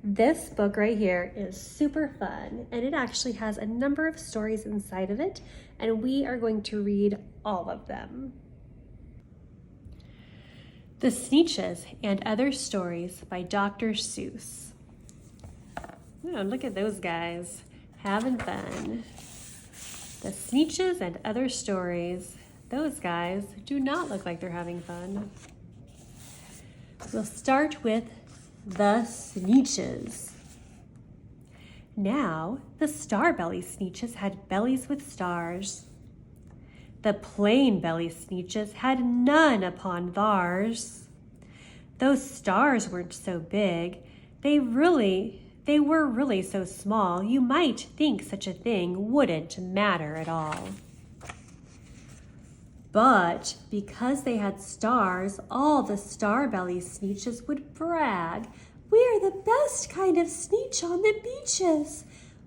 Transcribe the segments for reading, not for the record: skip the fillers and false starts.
This book right here is super fun, and it actually has a number of stories inside of it, and we are going to read all of them. The Sneetches and Other Stories by Dr. Seuss. Oh, look at those guys having fun. The Sneetches and Other Stories. Those guys do not look like they're having fun. We'll start with the Sneetches. Now, the Starbelly Sneetches had bellies with stars. The Plain Belly Sneetches had none upon theirs. Those stars weren't so big. They were really so small, you might think such a thing wouldn't matter at all. But because they had stars, all the Starbelly Sneetches would brag, "We're the best kind of Sneetch on the beaches."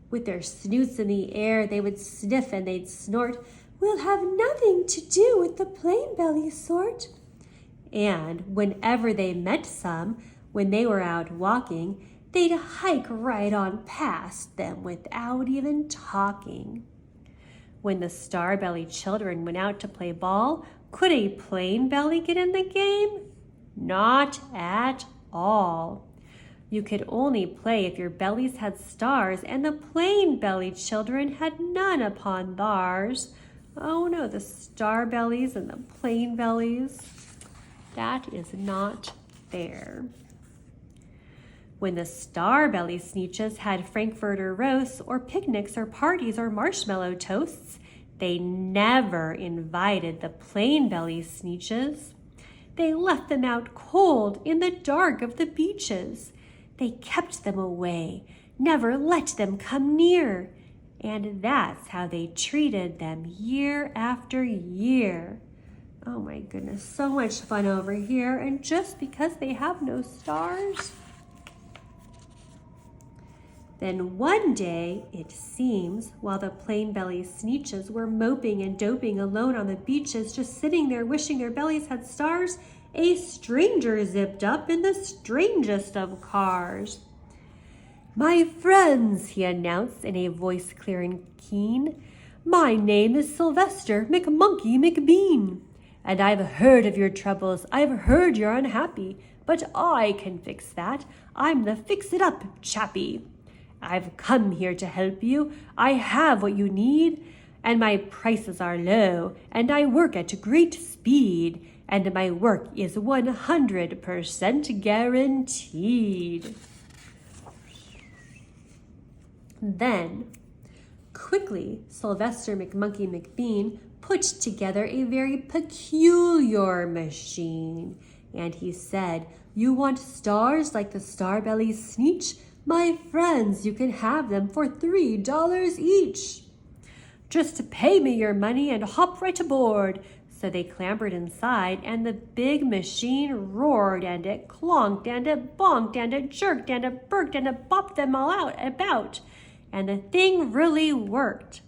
With their snoots in the air, they would sniff and they'd snort, "We'll have nothing to do with the plain belly sort." And whenever they met some, when they were out walking, they'd hike right on past them without even talking. When the Starbelly children went out to play ball, could a plain belly get in the game? Not at all. You could only play if your bellies had stars, and the plain belly children had none upon theirs. Oh no, the Starbellies and the plain bellies. That is not fair. When the Starbelly Sneetches had Frankfurter roasts or picnics or parties or marshmallow toasts, they never invited the Plain Belly Sneetches. They left them out cold in the dark of the beaches. They kept them away, never let them come near. And that's how they treated them year after year. Oh my goodness, so much fun over here, and just because they have no stars? Then one day, it seems, while the Plain Belly Sneetches were moping and doping alone on the beaches, just sitting there wishing their bellies had stars, a stranger zipped up in the strangest of cars. "My friends," he announced in a voice clear and keen, "my name is Sylvester McMonkey McBean, and I've heard of your troubles. I've heard you're unhappy, but I can fix that. I'm the fix-it-up chappie. I've come here to help you. I have what you need, and my prices are low, and I work at great speed, and my work is 100% guaranteed." Then, quickly, Sylvester McMonkey McBean put together a very peculiar machine, and he said, "You want stars like the Starbelly Sneetch? My friends, you can have them for $3 each. Just pay me your money and hop right aboard." So they clambered inside, and the big machine roared, and it clonked, and it bonked, and it jerked, and it burked, and it bopped them all out about. And the thing really worked.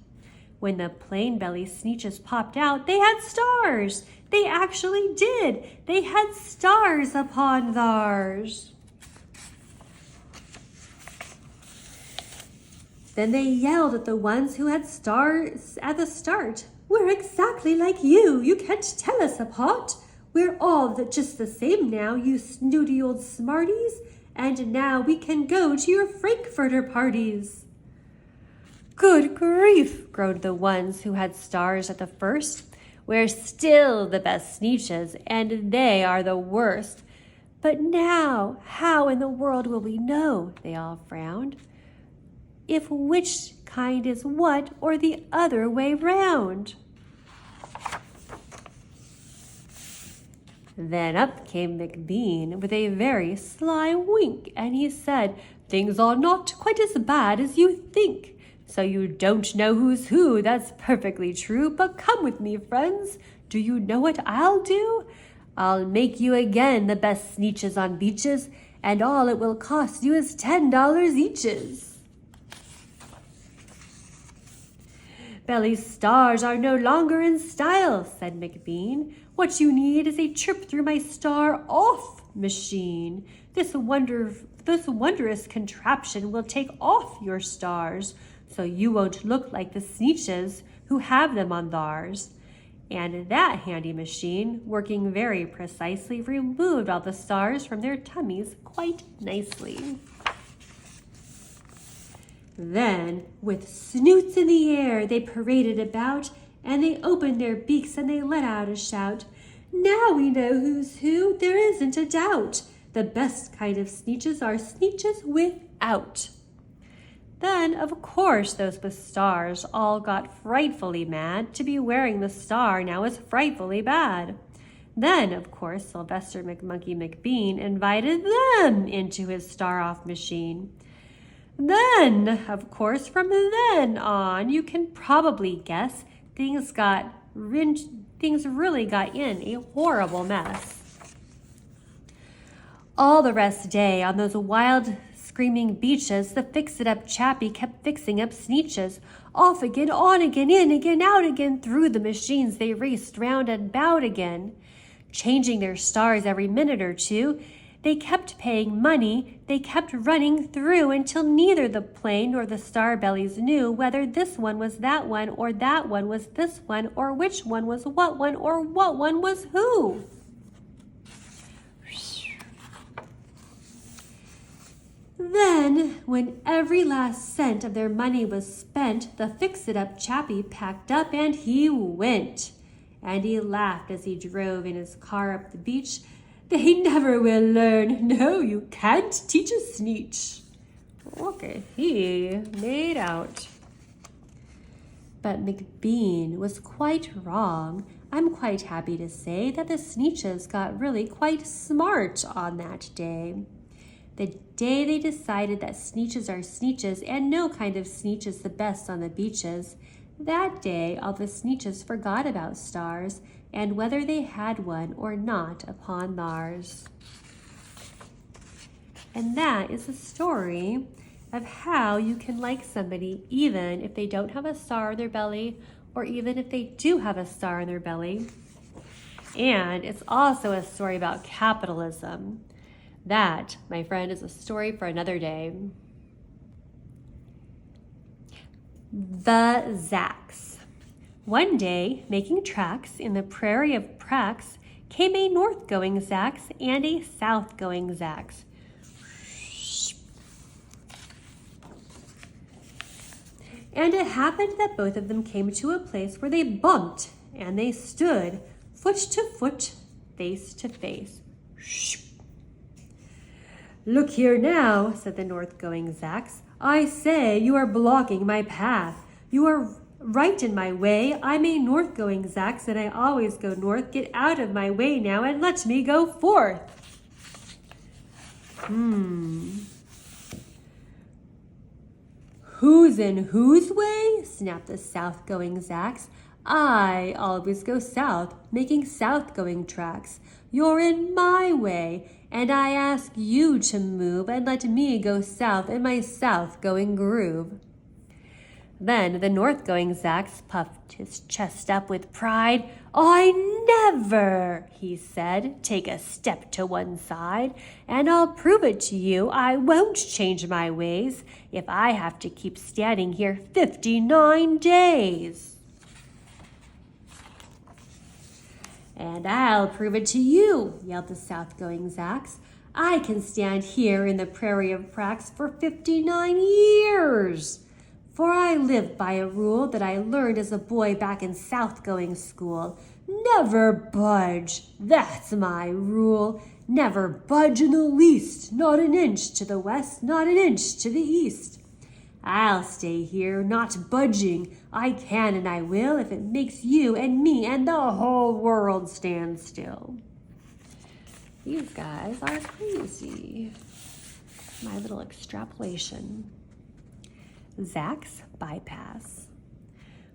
When the Plain Belly Sneetches popped out, they had stars. They actually did. They had stars upon theirs. Then they yelled at the ones who had stars at the start. "We're exactly like you. You can't tell us apart. We're all just the same now, you snooty old smarties. And now we can go to your Frankfurter parties." "Good grief," groaned the ones who had stars at the first. "We're still the best Sneetches, and they are the worst. But now, how in the world will we know?" They all frowned. "If which kind is what, or the other way round?" Then up came McBean with a very sly wink, and he said, "Things are not quite as bad as you think. So you don't know who's who, that's perfectly true, but come with me, friends. Do you know what I'll do? I'll make you again the best Sneetches on beaches, and all it will cost you is $10 eaches." "Belly's stars are no longer in style," said McBean. "What you need is a trip through my star-off machine. This This wondrous contraption will take off your stars, so you won't look like the Sneetches who have them on theirs. And that handy machine, working very precisely, removed all the stars from their tummies quite nicely. Then, with snoots in the air, they paraded about, and they opened their beaks and they let out a shout. Now we know who's who, there isn't a doubt. The best kind of Sneetches are Sneetches without. Then, of course, those with stars all got frightfully mad. To be wearing the star now was frightfully bad. Then, of course, Sylvester McMonkey McBean invited them into his star-off machine. Then, of course, from then on, you can probably guess things really got in a horrible mess. All the rest day on those wild screaming beaches, the fix-it-up chappie kept fixing up Sneetches. Off again, on again, in again, out again, through the machines they raced round and about again, changing their stars every minute or two. They kept paying money, they kept running through until neither the plane nor the star bellies knew whether this one was that one or that one was this one or which one was what one or what one was who. Then, when every last cent of their money was spent, the fix-it-up chappie packed up and he went. And he laughed as he drove in his car up the beach. They never will learn. No, you can't teach a Sneetch. Look at he made out. But McBean was quite wrong. I'm quite happy to say that the Sneetches got really quite smart on that day. The day they decided that Sneetches are Sneetches and no kind of Sneetch is the best on the beaches, that day all the Sneetches forgot about stars and whether they had one or not upon theirs. And that is the story of how you can like somebody even if they don't have a star on their belly or even if they do have a star on their belly. And it's also a story about capitalism. That, my friend, is a story for another day. The Zacks. One day, making tracks in the prairie of Prax, came a north-going Zacks and a south-going Zacks. And it happened that both of them came to a place where they bumped, and they stood, foot to foot, face to face. Look here now, said the north-going Zacks. I say, you are blocking my path. You are right in my way. I'm a north-going Zacks, and I always go north. Get out of my way now and let me go forth. Who's in whose way? Snapped the south-going Zacks. I always go south, making south-going tracks. You're in my way, and I ask you to move and let me go south in my south-going groove. Then the north-going Zacks puffed his chest up with pride. I never, he said, take a step to one side, and I'll prove it to you I won't change my ways if I have to keep standing here 59 days. And I'll prove it to you, yelled the south-going Zacks. I can stand here in the prairie of Prax for 59 years. For I live by a rule that I learned as a boy back in south-going school. Never budge, that's my rule. Never budge in the least, not an inch to the west, not an inch to the east. I'll stay here, not budging. I can and I will if it makes you and me and the whole world stand still. These guys are crazy. My little extrapolation. Zacks bypass.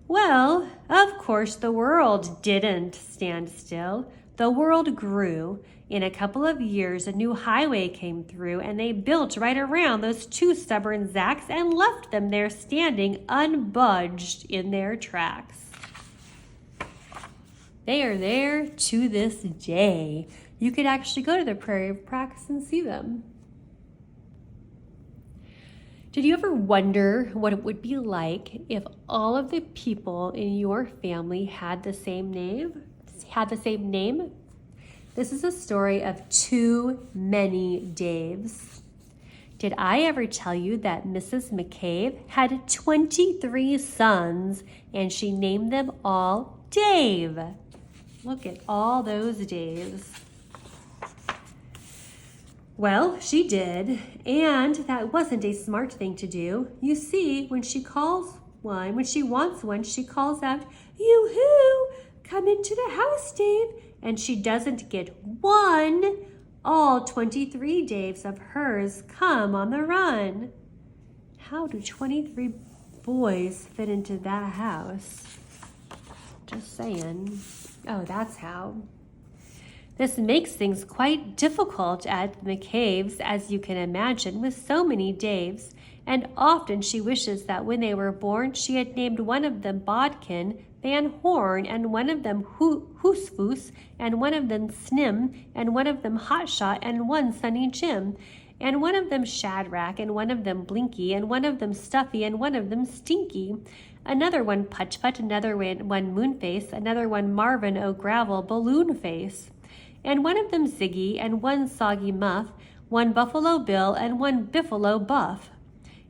Well, of course the world didn't stand still. The world grew. In a couple of years, a new highway came through, and they built right around those two stubborn Zacks and left them there standing unbudged in their tracks. They are there to this day. You could actually go to the prairie of Prax and see them. Did you ever wonder what it would be like if all of the people in your family had the same name? This is a story of too many Daves. Did I ever tell you that Mrs. McCabe had 23 sons and she named them all Dave? Look at all those Daves. Well, she did, and that wasn't a smart thing to do. You see, when she wants one, she calls out, "Yoo-hoo, come into the house, Dave," and she doesn't get one. All 23 Daves of hers come on the run. How do 23 boys fit into that house? Just saying. Oh, that's how. This makes things quite difficult at the McCabe's, as you can imagine, with so many Daves, and often she wishes that when they were born, she had named one of them Bodkin, Van Horn, and one of them Hoosfoos, and one of them Snim, and one of them Hotshot, and one Sunny Jim, and one of them Shadrach, and one of them Blinky, and one of them Stuffy, and one of them Stinky, another one Putch-Put, another one Moonface, another one Marvin O'Gravel Balloonface, and one of them Ziggy, and one Soggy Muff, one Buffalo Bill, and one Biffalo Buff,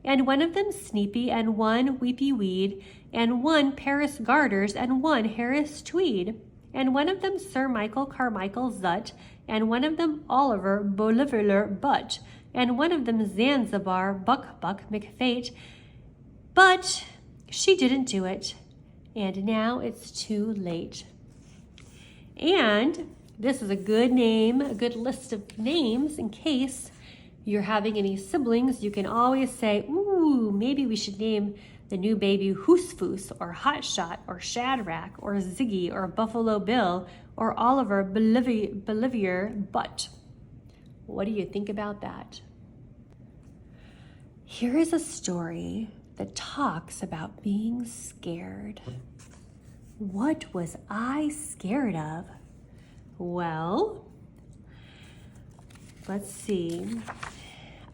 and one of them Sneepy, and one Weepy Weed, and one Paris Garters, and one Harris Tweed, and one of them Sir Michael Carmichael Zut, and one of them Oliver Bolivar Butt, and one of them Zanzibar Buck McFate. But she didn't do it, and now it's too late. And this is a good name, a good list of names in case you're having any siblings. You can always say, ooh, maybe we should name the new baby Hoosfoos, or Hotshot, or Shadrach, or Ziggy, or Buffalo Bill, or Oliver Bolivar Butt. What do you think about that? Here is a story that talks about being scared. What was I scared of? Well, let's see.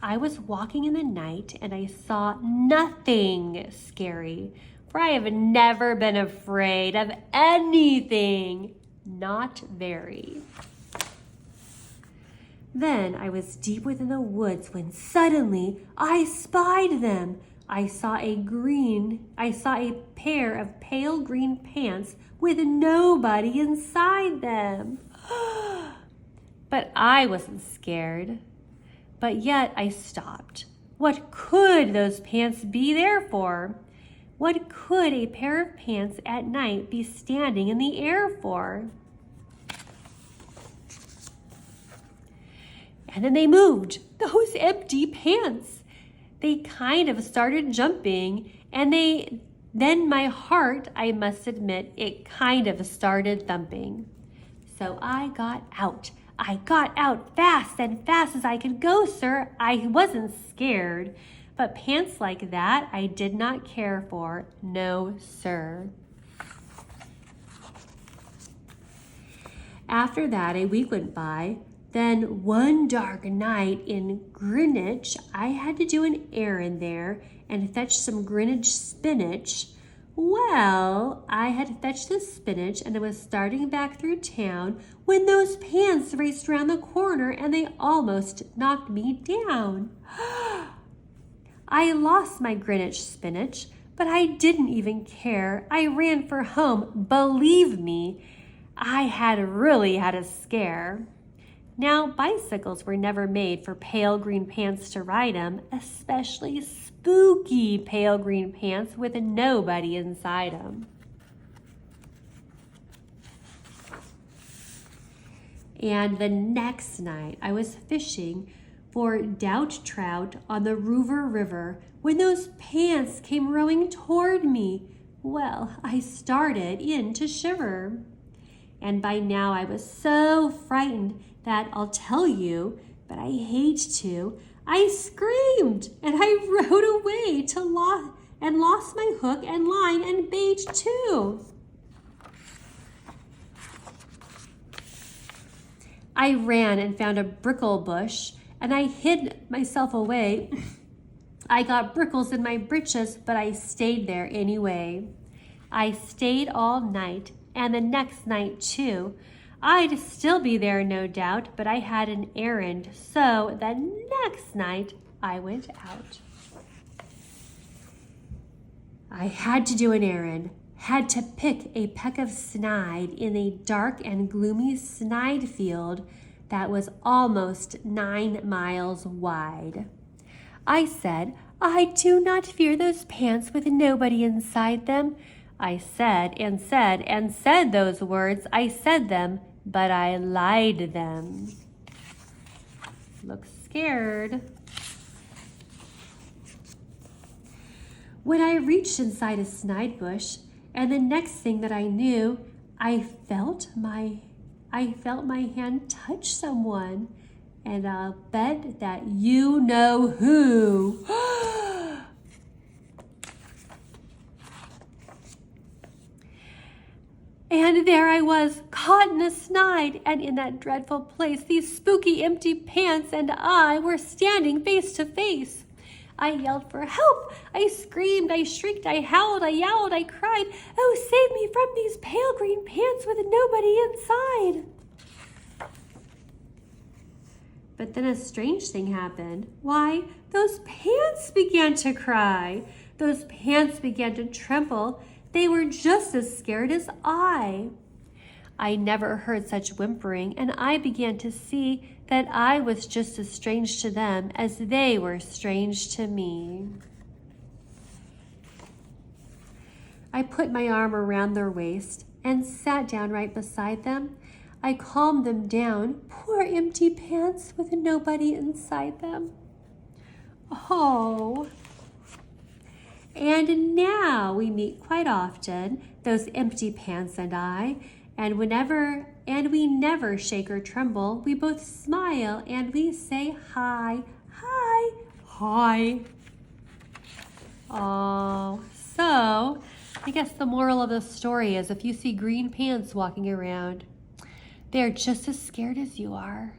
I was walking in the night and I saw nothing scary, for I have never been afraid of anything. Not very. Then I was deep within the woods when suddenly I spied them. I saw a pair of pale green pants with nobody inside them. But I wasn't scared. But yet I stopped. What could those pants be there for? What could a pair of pants at night be standing in the air for? And then they moved, those empty pants. They kind of started jumping, and then my heart, I must admit, it kind of started thumping. So I got out. I got out fast as I could go, sir. I wasn't scared, but pants like that I did not care for. No, sir. After that, a week went by. Then one dark night in Greenwich, I had to do an errand there and fetch some Greenwich spinach. Well, I had fetched the spinach and I was starting back through town when those pants raced around the corner and they almost knocked me down. I lost my Greenwich spinach, but I didn't even care. I ran for home. Believe me, I had really had a scare. Now, bicycles were never made for pale green pants to ride them, especially spooky pale green pants with nobody inside them. And the next night, I was fishing for doubt trout on the Rover River when those pants came rowing toward me. Well, I started in to shiver. And by now I was so frightened that I'll tell you, but I hate to, I screamed and I rode away and lost my hook and line and bait too. I ran and found a brickle bush and I hid myself away I got brickles in my britches, but I stayed there anyway. I stayed all night, and the next night too. I'd still be there, no doubt, but I had an errand, so the next night I went out. I had to do an errand, had to pick a peck of snide in a dark and gloomy snide field that was almost 9 miles wide. I said, I do not fear those pants with nobody inside them. I said and said and said those words. I said them, but I lied them. Looks scared. When I reached inside a snide bush, and the next thing that I knew, I felt my hand touch someone, and I'll bet that you know who. And there I was, caught in a snide, and in that dreadful place, these spooky empty pants and I were standing face to face. I yelled for help. I screamed, I shrieked, I howled, I yowled, I cried, oh, save me from these pale green pants with nobody inside. But then a strange thing happened. Why, those pants began to cry. Those pants began to tremble. They were just as scared as I. I never heard such whimpering, and I began to see that I was just as strange to them as they were strange to me. I put my arm around their waist and sat down right beside them. I calmed them down, poor empty pants with nobody inside them. Oh. And now we meet quite often, those empty pants and I, and we never shake or tremble. We both smile and we say hi, hi, hi. Oh, so I guess the moral of the story is if you see green pants walking around, they're just as scared as you are.